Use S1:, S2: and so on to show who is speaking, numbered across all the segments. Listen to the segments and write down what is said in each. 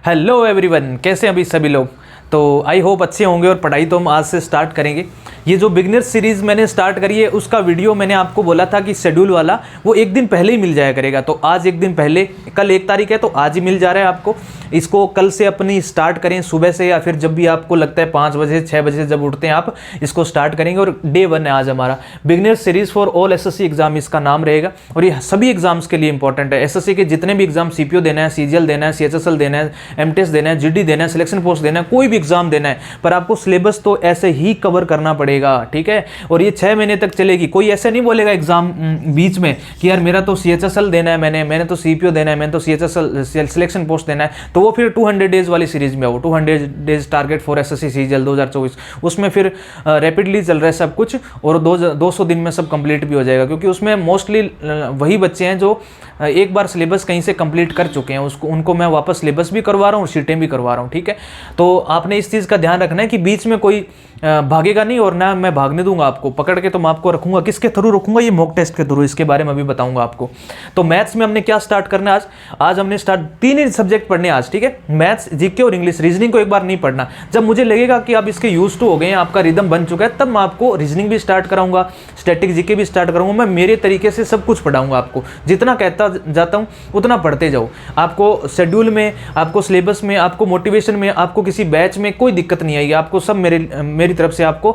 S1: Hello everyone, कैसे हैं अभी सभी लोग। तो आई होप अच्छे होंगे और पढ़ाई तो हम आज से स्टार्ट करेंगे। ये जो बिगनर सीरीज़ मैंने स्टार्ट करी है उसका वीडियो मैंने आपको बोला था कि शेड्यूल वाला वो एक दिन पहले ही मिल जाया करेगा। तो आज एक दिन पहले, कल 1 तारीख है तो आज ही मिल जा रहा है आपको। इसको कल से अपनी स्टार्ट करें सुबह से, या फिर जब भी आपको लगता है 5 बजे 6 बजे जब उठते हैं आप इसको स्टार्ट करेंगे। और डे 1 है आज हमारा beginner series for all SSC exam इसका नाम रहेगा। और ये सभी एग्जाम्स के लिए इंपॉर्टेंट है। एसएससी के जितने भी एग्जाम, सीपीओ देना है, सीजीएल देना है, सीएचएसएल देना है, एमटीएस देना है, जीडी देना है, सिलेक्शन पोस्ट देना है, कोई भी एग्जाम देना है, पर आपको सिलेबस तो ऐसे ही कवर करना पड़ेगा, ठीक है। और ये 6 महीने तक चलेगी। कोई ऐसे नहीं बोलेगा एग्जाम बीच में कि यार मेरा तो सीएचएसएल देना है, मैंने तो सीपीओ देना है, मैंने तो सीएचएसएल सिलेक्शन पोस्ट देना है, तो वो फिर 200 डेज वाली सीरीज में हो। 200 days target for SSC CGL 2024, उसमें फिर रैपिडली चल रहा है सब कुछ और 200 दिन में सब कंप्लीट भी हो जाएगा। क्योंकि उसमें मोस्टली वही बच्चे हैं जो एक बार सिलेबस कहीं से कंप्लीट कर चुके हैं, उनको मैं वापस सिलेबस भी करवा रहा हूँ और शीटें भी करवा रहा हूँ, ठीक है। तो आपने इस चीज़ का ध्यान रखना है कि बीच में कोई भागेगा नहीं, और ना मैं भागने दूंगा आपको पकड़ के। तो मैं आपको रखूंगा, किसके थ्रू रखूंगा, ये मॉक टेस्ट के थ्रू। इसके बारे में अभी बताऊंगा आपको। तो मैथ्स में हमने क्या स्टार्ट करना है आज हमने 3 ही सब्जेक्ट पढ़ने आज, ठीक है। मैथ्स, जीके और इंग्लिश। रीजनिंग को एक बार नहीं पढ़ना। जब मुझे लगेगा कि आप इसके यूज टू हो गए हैं, आपका रिदम बन चुका है, तब मैं आपको रीजनिंग भी स्टार्ट कराऊंगा, स्टैटिक जीके भी स्टार्ट करूंगा। मैं मेरे तरीके से सब कुछ पढ़ाऊंगा आपको। जितना कहता जाता हूं उतना पढ़ते जाओ। आपको शेड्यूल में, आपको सिलेबस में, आपको मोटिवेशन में, आपको किसी बैच में कोई दिक्कत नहीं आएगी। आपको सब मेरी तरफ से आपको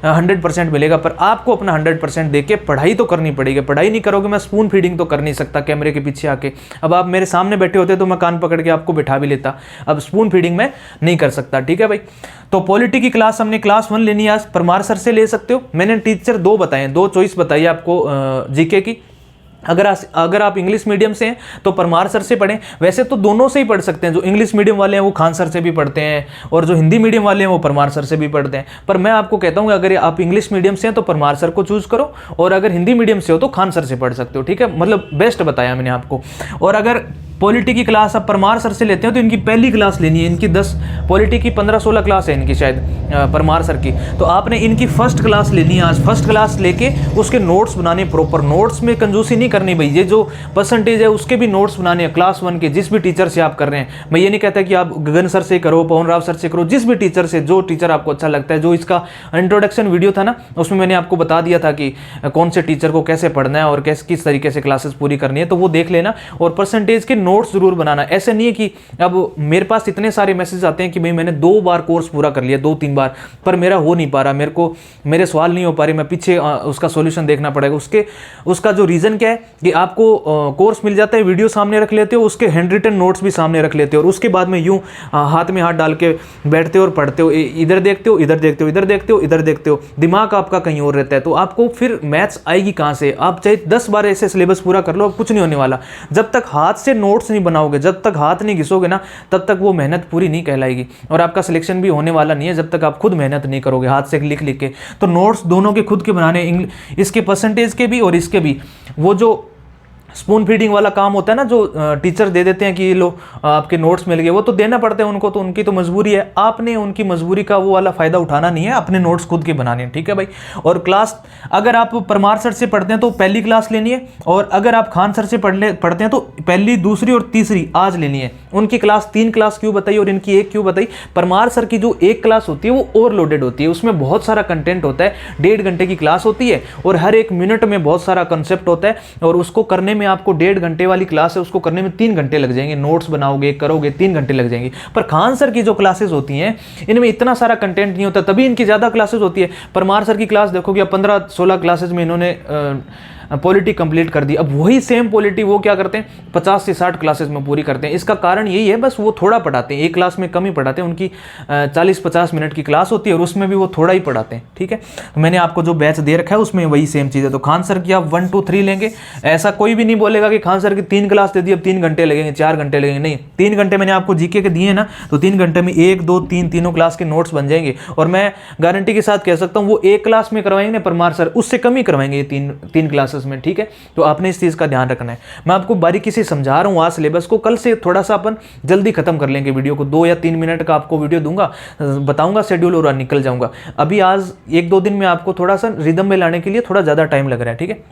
S1: 100% मिलेगा। पर आपको अपना 100% देके पढ़ाई तो करनी पड़ेगी। पढ़ाई नहीं करोगे, मैं स्पून फीडिंग तो कर नहीं सकता कैमरे के पीछे आके। अब आप मेरे सामने बैठे होते तो मैं कान पकड़ के आपको बैठा भी लेता। अब स्पून फीडिंग मैं नहीं कर सकता, ठीक है भाई। तो पॉलिटी की क्लास हमने क्लास 1 लेनी है आज। परमार सर से ले सकते हो। मैंने टीचर 2 बताए, 2 चॉइस बताई आपको जीके की। अगर आप इंग्लिश मीडियम से हैं तो परमार सर से पढ़ें। वैसे तो दोनों से ही पढ़ सकते हैं। जो इंग्लिश मीडियम वाले हैं वो खान सर से भी पढ़ते हैं, और जो हिंदी मीडियम वाले हैं वो परमार सर से भी पढ़ते हैं। पर मैं आपको कहता हूँ कि अगर आप इंग्लिश मीडियम से हैं तो परमार सर को चूज करो, और अगर हिंदी मीडियम से हो तो खान सर से पढ़ सकते हो, ठीक है। मतलब बेस्ट बताया मैंने आपको। और अगर पॉलिटी की क्लास आप परमार सर से लेते हैं तो इनकी पहली क्लास लेनी है। इनकी 10 पॉलिटी की 15-16 क्लास है इनकी शायद, परमार सर की। तो आपने इनकी फर्स्ट क्लास लेनी है आज। फर्स्ट क्लास लेके उसके नोट्स बनाने, प्रॉपर नोट्स में कंजूसी नहीं करनी भाई। ये जो परसेंटेज है उसके भी नोट्स बनाने हैं क्लास 1 के, जिस भी टीचर से आप कर रहे हैं। मैं ये नहीं कहता कि आप गगन सर से करो, पवन राव सर से करो, जिस भी टीचर से, जो टीचर आपको अच्छा लगता है। जो इसका इंट्रोडक्शन वीडियो था ना, उसमें मैंने आपको बता दिया था कि कौन से टीचर को कैसे पढ़ना है और किस तरीके से क्लासेस पूरी करनी है, तो वो देख लेना। और परसेंटेज के नोट्स जरूर बनाना। ऐसे नहीं है कि अब मेरे पास इतने सारे मैसेज आते हैं कि भाई मैंने 2 बार कोर्स पूरा कर लिया, 2-3 बार, पर मेरा हो नहीं पा रहा, मेरे सवाल नहीं हो पा रहे, मैं पीछे उसका सॉल्यूशन देखना पड़ेगा। उसका जो रीजन क्या है कि आपको कोर्स मिल जाता है, वीडियो सामने रख लेते हो, उसके हैंड रिटन नोट्स भी सामने रख लेते हो, और उसके बाद में यूं हाथ में हाथ डाल के बैठते हो और पढ़ते हो। इधर देखते हो, इधर देखते हो, इधर देखते हो, इधर देखते हो, दिमाग आपका कहीं और रहता है। तो आपको फिर मैथ्स आएगी कहां से। आप चाहे 10 बार ऐसे सिलेबस पूरा कर लो, कुछ नहीं होने वाला। जब तक हाथ से नोट्स नहीं बनाओगे, जब तक हाथ नहीं घिसोगे ना, तब तक वो मेहनत पूरी नहीं कहलाएगी। और आपका सिलेक्शन भी होने वाला नहीं है जब तक आप खुद मेहनत नहीं करोगे हाथ से लिख लिख के। तो नोट्स दोनों के खुद के बनाने, इसके परसेंटेज के भी और इसके भी। वो जो स्पून फीडिंग वाला काम होता है ना, जो टीचर दे देते हैं कि लो आपके नोट्स मिल गए, वो तो देना पड़ता है उनको, तो उनकी तो मजबूरी है। आपने उनकी मजबूरी का वो वाला फायदा उठाना नहीं है, अपने नोट्स खुद के बनाने हैं, ठीक है भाई। और क्लास अगर आप परमार सर से पढ़ते हैं तो पहली क्लास लेनी है, और अगर आप खान सर से पढ़ते हैं तो पहली, दूसरी और तीसरी आज लेनी है। उनकी क्लास 3 क्लास क्यों बताई और इनकी 1 क्यों बताई। परमार सर की जो 1 क्लास होती है वो ओवरलोडेड होती है, उसमें बहुत सारा कंटेंट होता है। 1.5 घंटे की क्लास होती है और हर 1 मिनट में बहुत सारा कंसेप्ट होता है, और उसको करने में आपको 1.5 घंटे वाली क्लास है, उसको करने में 3 घंटे लग जाएंगे। नोट्स बनाओगे, करोगे, 3 घंटे लग जाएंगे। पर खान सर की जो क्लासेस होती हैं इनमें इतना सारा कंटेंट नहीं होता, तभी इनकी ज्यादा क्लासेस होती है। परमार सर की क्लास देखोगे 15-16 क्लासेस में इन्होंने पॉलिटी कंप्लीट कर दी। अब वही सेम पॉलिटी वो क्या करते हैं 50 से 60 क्लासेस में पूरी करते हैं। इसका कारण यही है, बस वो थोड़ा पढ़ाते हैं, 1 क्लास में कम ही पढ़ाते हैं। उनकी 40-50 मिनट की क्लास होती है और उसमें भी वो थोड़ा ही पढ़ाते हैं, ठीक है। तो मैंने आपको जो बैच दे रखा है उसमें वही सेम चीज़ है। तो खान सर की आप 1, 2, 3 लेंगे। ऐसा कोई भी नहीं बोलेगा कि खान सर की 3 क्लास दे दी अब 3 घंटे लगेंगे, 4 घंटे लगेंगे। नहीं, 3 घंटे मैंने आपको जीके के दिए ना, तो 3 घंटे में 1, 2, 3 तीनों क्लास के नोट्स बन जाएंगे। और मैं गारंटी के साथ कह सकता हूँ वो 1 क्लास में करवाएंगे ना परमार सर, उससे कम ही करवाएंगे ये 3 क्लासेस में, ठीक है। तो आपने इस चीज का ध्यान रखना है। मैं आपको बारीकी से समझा रहा हूं आज सिलेबस को। कल से थोड़ा सा अपन जल्दी खत्म कर लेंगे वीडियो को। 2 या 3 मिनट का आपको वीडियो दूंगा, बताऊंगा शेड्यूल और निकल जाऊंगा। अभी आज 1-2 दिन में आपको थोड़ा सा रिदम में लाने के लिए थोड़ा ज्यादा टाइम लग रहा है, ठीक है।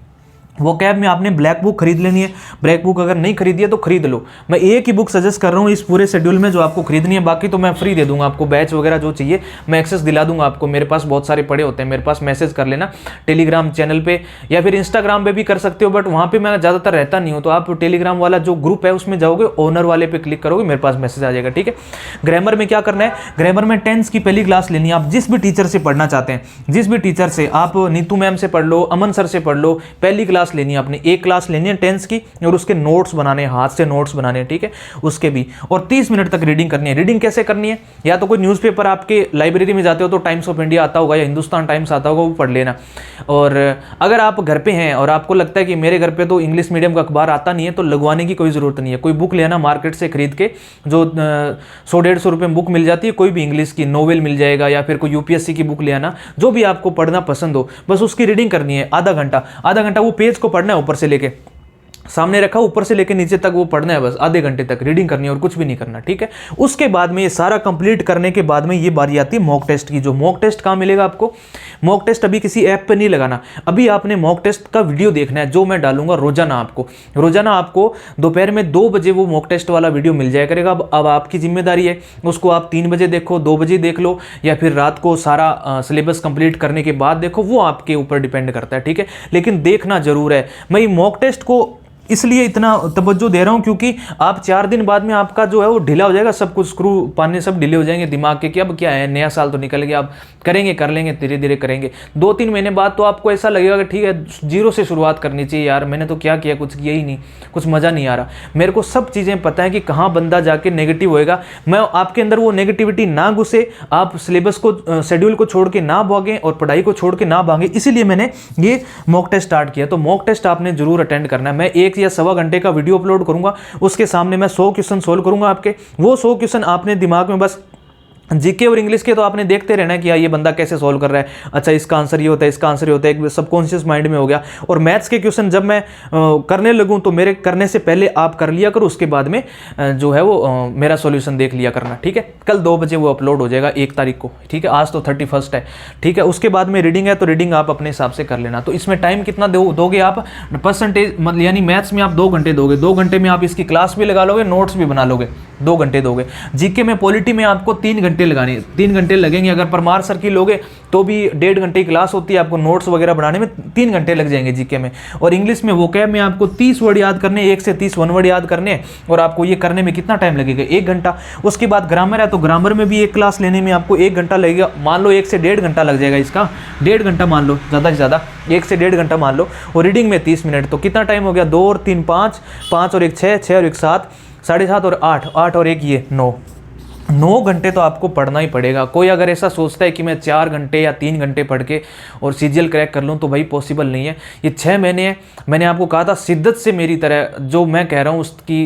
S1: वो कैब में आपने ब्लैक बुक खरीद लेनी है। ब्लैक बुक अगर नहीं खरीदी है तो खरीद लो। मैं एक ही बुक सजेस्ट कर रहा हूँ इस पूरे शेड्यूल में जो आपको खरीदनी है, बाकी तो मैं फ्री दे दूंगा आपको। बैच वगैरह जो चाहिए मैं एक्सेस दिला दूंगा आपको, मेरे पास बहुत सारे पड़े होते हैं। मेरे पास मैसेज कर लेना टेलीग्राम चैनल पे या फिर इंस्टाग्राम पे भी कर सकते हो, बट वहाँ पे मैं ज़्यादातर रहता नहीं हूँ। तो आप टेलीग्राम वाला जो ग्रुप है उसमें जाओगे, ओनर वाले पे क्लिक करोगे, मेरे पास मैसेज आ जाएगा, ठीक है। ग्रामर में क्या करना है, ग्रामर में टेंस की पहली क्लास लेनी है। आप जिस भी टीचर से पढ़ना चाहते हैं, जिस भी टीचर से, आप नीतू मैम से पढ़ लो, अमन सर से पढ़ लो, पहली क्लास लेनी है आपने। एक क्लास लेनी है टेंस की और उसके नोट्स बनाने हैं, हाथ से नोट्स बनाने हैं, ठीक है, उसके भी। और 30 मिनट तक रीडिंग करनी है। रीडिंग कैसे करनी है, या तो कोई न्यूज़पेपर आपके लाइब्रेरी में जाते हो तो टाइम्स ऑफ इंडिया आता होगा या हिंदुस्तान टाइम्स आता होगा, वो पढ़ लेना। और अगर आप घर पे हैं और आपको लगता है कि मेरे घर पे तो इंग्लिश मीडियम का अखबार आता नहीं है, तो लगवाने की कोई ज़रूरत नहीं है। कोई बुक लेना मार्केट से खरीद के, जो 100-150 रुपये में बुक मिल जाती है, कोई भी इंग्लिश की नोवेल मिल जाएगा या फिर कोई यूपीएससी की बुक ले आना, जो भी आपको पढ़ना पसंद हो, बस उसकी रीडिंग करनी है। आधा घंटा वो पेज को पढ़ना है, ऊपर से लेके सामने रखा, ऊपर से लेकर नीचे तक वो पढ़ना है, बस आधे घंटे तक रीडिंग करनी है और कुछ भी नहीं करना, ठीक है। उसके बाद में ये सारा कंप्लीट करने के बाद में ये बारी आती है मॉक टेस्ट की। जो मॉक टेस्ट कहाँ मिलेगा आपको, मॉक टेस्ट अभी किसी ऐप पे नहीं लगाना, अभी आपने मॉक टेस्ट का वीडियो देखना है, जो मैं डालूंगा रोजाना आपको दोपहर में 2 बजे वो मॉक टेस्ट वाला वीडियो मिल जाया करेगा। अब आपकी जिम्मेदारी है, उसको आप 3 बजे देखो, 2 बजे देख लो, या फिर रात को सारा सिलेबस कंप्लीट करने के बाद देखो, वो आपके ऊपर डिपेंड करता है, ठीक है। लेकिन देखना जरूर है। मैं ये मॉक टेस्ट को इसलिए इतना तवज्जो दे रहा हूँ क्योंकि आप 4 दिन बाद में आपका जो है वो ढीला हो जाएगा, सब कुछ स्क्रू पाने सब ढीले हो जाएंगे दिमाग के कि अब क्या है, नया साल तो निकल गया, अब करेंगे, कर लेंगे, धीरे धीरे करेंगे। 2-3 महीने बाद तो आपको ऐसा लगेगा कि ठीक है, जीरो से शुरुआत करनी चाहिए यार, मैंने तो क्या किया, कुछ किया ही नहीं, कुछ मज़ा नहीं आ रहा। मेरे को सब चीज़ें पता है कि कहाँ बंदा जाके नेगेटिव होएगा। मैं आपके अंदर वो नेगेटिविटी ना घुसे, आप सिलेबस को, शेड्यूल को छोड़ के ना भागें और पढ़ाई को छोड़ के ना भागें, इसीलिए मैंने ये मॉक टेस्ट स्टार्ट किया। तो मॉक टेस्ट आपने जरूर अटेंड करना है। मैं 1 या सवा घंटे का वीडियो अपलोड करूंगा, उसके सामने मैं 100 क्वेश्चन सोल्व करूंगा आपके। वो 100 क्वेश्चन आपने दिमाग में बस जीके और इंग्लिश के तो आपने देखते रहना है कि ये बंदा कैसे सॉल्व कर रहा है, अच्छा इसका आंसर ये होता है, इसका आंसर ये होता है, एक सबकॉन्शियस माइंड में हो गया। और मैथ्स के क्वेश्चन जब मैं करने लगूं तो मेरे करने से पहले आप कर लिया करो, उसके बाद में जो है वो मेरा सॉल्यूशन देख लिया करना, ठीक है। कल 2 बजे वो अपलोड हो जाएगा, 1 तारीख को, ठीक है। आज तो 31 है, ठीक है। उसके बाद में रीडिंग है, तो रीडिंग आप अपने हिसाब से कर लेना। तो इसमें टाइम कितना दोगे आप, परसेंटेज मतलब, यानी मैथ्स में आप 2 घंटे दोगे, 2 घंटे में आप इसकी क्लास भी लगा लोगे, नोट्स भी बना लोगे, 2 घंटे दोगे। जीके में, पॉलिटी में आपको 3 घंटे लगाने, 3 घंटे लगेंगे। अगर परमार सर की लोगे तो भी 1.5 घंटे की क्लास होती है, आपको नोट्स वगैरह बनाने में 3 घंटे लग जाएंगे जीके में। और इंग्लिश में, वोकैब में आपको 30 वर्ड याद करने, 1 से 30 वन वर्ड याद करने, और आपको ये करने में कितना टाइम लगेगा, 1 घंटा। उसके बाद ग्रामर है, तो ग्रामर में भी एक क्लास लेने में आपको 1 घंटा लगेगा। मान लो 1 से 1.5 घंटा लग जाएगा इसका, 1.5 घंटा मान लो, ज़्यादा से ज़्यादा 1 से 1.5 घंटा मान लो। और रीडिंग में 30 मिनट, तो कितना टाइम हो गया, 2 और 3 5, 5 और 1 6, 6 और 1 7, 7.5 और 8, 8 और 1 ये 9 घंटे तो आपको पढ़ना ही पड़ेगा। कोई अगर ऐसा सोचता है कि मैं 4 घंटे या 3 घंटे पढ़ के और सीजीएल क्रैक कर लूँ, तो भाई पॉसिबल नहीं है। ये 6 महीने हैं, मैंने आपको कहा था शिद्दत से मेरी तरह जो मैं कह रहा हूँ उसकी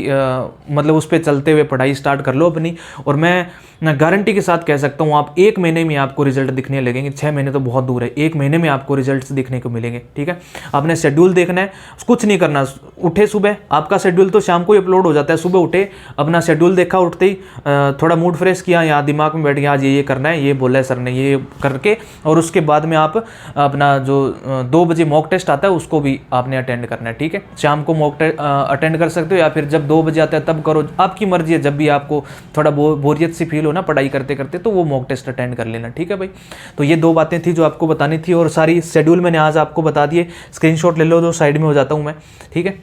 S1: मतलब उस पर चलते हुए पढ़ाई स्टार्ट कर लो अपनी। और मैं गारंटी के साथ कह सकता हूँ आप 1 महीने में आपको रिजल्ट दिखने लगेंगे। 6 महीने तो बहुत दूर है, 1 महीने में आपको रिजल्ट दिखने को मिलेंगे, ठीक है। आपने शेड्यूल देखना है, कुछ नहीं करना, उठे सुबह, आपका शेड्यूल तो शाम को ही अपलोड हो जाता है, सुबह उठे, अपना शेड्यूल देखा, उठते ही थोड़ा मूड फ्रेश किया, या दिमाग में बैठ गया आज ये करना है, ये बोला है सर ने, ये करके, और उसके बाद में आप अपना जो 2 बजे मॉक टेस्ट आता है उसको भी आपने अटेंड करना है, ठीक है। शाम को मॉक टेस्ट अटेंड कर सकते हो, या फिर जब 2 बजे आता है तब करो, आपकी मर्जी है। जब भी आपको थोड़ा बोरियत सी फील हो ना पढ़ाई करते करते, तो वो मॉक टेस्ट अटेंड कर लेना, ठीक है भाई। तो ये 2 बातें थी जो आपको बतानी थी, और सारी शेड्यूल मैंने आज आपको बता दिए। स्क्रीनशॉट ले लो, जो साइड में हो जाता हूँ मैं, ठीक है।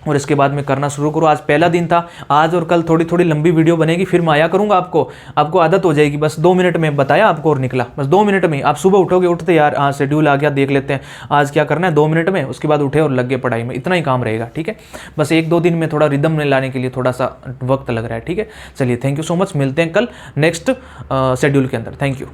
S1: और इसके बाद में करना शुरू करो। आज पहला दिन था, आज और कल थोड़ी थोड़ी लंबी वीडियो बनेगी, फिर मैं आया करूँगा, आपको आदत हो जाएगी। बस 2 मिनट में बताया आपको और निकला, बस 2 मिनट में। आप सुबह उठोगे, उठते यार हाँ शेड्यूल आ गया, देख लेते हैं आज क्या करना है, 2 मिनट में, उसके बाद उठे और लग गए पढ़ाई में, इतना ही काम रहेगा, ठीक है। बस 1-2 दिन में थोड़ा रिदम में लाने के लिए थोड़ा सा वक्त लग रहा है, ठीक है। चलिए, थैंक यू सो मच, मिलते हैं कल नेक्स्ट शेड्यूल के अंदर। Thank you.